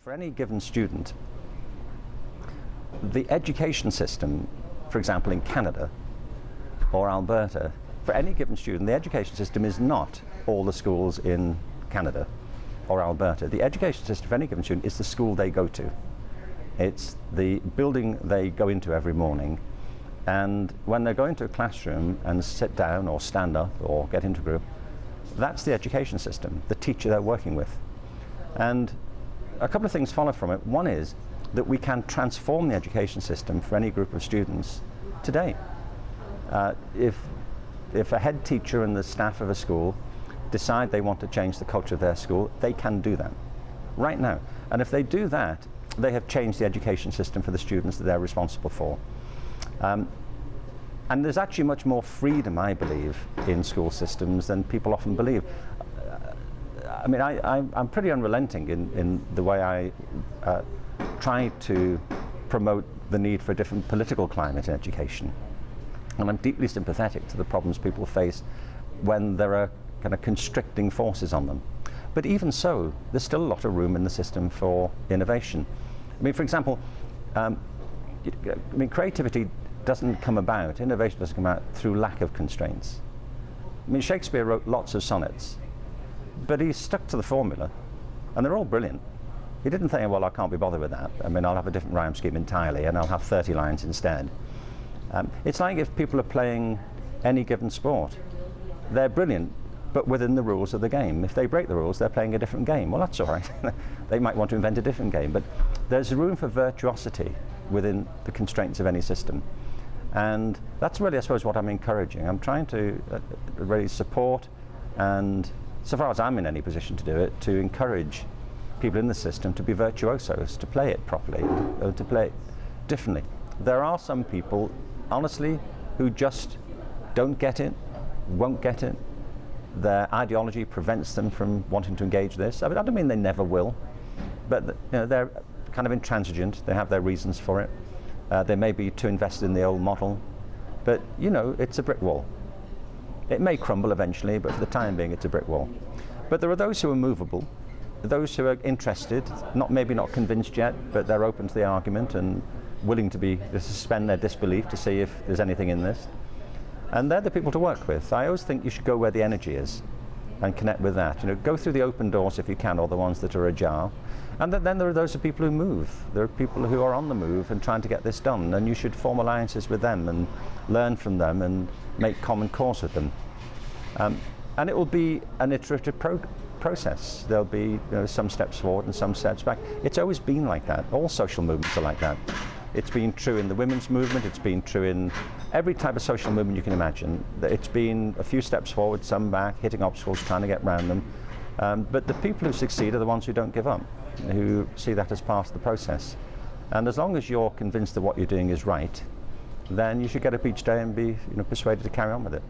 For any given student, the education system, for example in Canada or Alberta, for any given student, the education system is not all the schools in Canada or Alberta. The education system for any given student is the school they go to. It's the building they go into every morning, and when they go into a classroom and sit down or stand up or get into a group, that's the education system, the teacher they're working with. And a couple of things follow from it. One is that we can transform the education system for any group of students today. If a head teacher and the staff of a school decide they want to change the culture of their school, they can do that right now. And if they do that, they have changed the education system for the students that they're responsible for. And there's actually much more freedom, I believe, in school systems than people often believe. I mean, I'm pretty unrelenting in the way I try to promote the need for a different political climate in education. And I'm deeply sympathetic to the problems people face when there are kind of constricting forces on them. But even so, there's still a lot of room in the system for innovation. I mean, for example, creativity doesn't come about, innovation doesn't come about through lack of constraints. I mean, Shakespeare wrote lots of sonnets, but he stuck to the formula, and they're all brilliant. He didn't think, well, I can't be bothered with that. I mean, I'll have a different rhyme scheme entirely, and I'll have 30 lines instead. It's like if people are playing any given sport. They're brilliant, but within the rules of the game. If they break the rules, they're playing a different game. Well, that's all right. They might want to invent a different game, but there's room for virtuosity within the constraints of any system. And that's really, I suppose, what I'm encouraging. I'm trying to really support, and so far as I'm in any position to do it, to encourage people in the system to be virtuosos, to play it properly, to play it differently. There are some people, honestly, who just don't get it, won't get it. Their ideology prevents them from wanting to engage this. I mean, I don't mean they never will, but they're kind of intransigent. They have their reasons for it. They may be too invested in the old model, but it's a brick wall. It may crumble eventually, but for the time being, it's a brick wall. But there are those who are movable, those who are interested, maybe not convinced yet, but they're open to the argument and willing to suspend their disbelief to see if there's anything in this. And they're the people to work with. I always think you should go where the energy is and connect with that. Go through the open doors if you can, or the ones that are ajar. And then there are those people who move. There are people who are on the move and trying to get this done, and you should form alliances with them and learn from them and make common cause with them. And it will be an iterative process. There'll be some steps forward and some steps back. It's always been like that. All social movements are like that. It's been true in the women's movement, it's been true in every type of social movement you can imagine. It's been a few steps forward, some back, hitting obstacles, trying to get around them. But the people who succeed are the ones who don't give up, who see that as part of the process. And as long as you're convinced that what you're doing is right, then you should get up each day and be persuaded to carry on with it.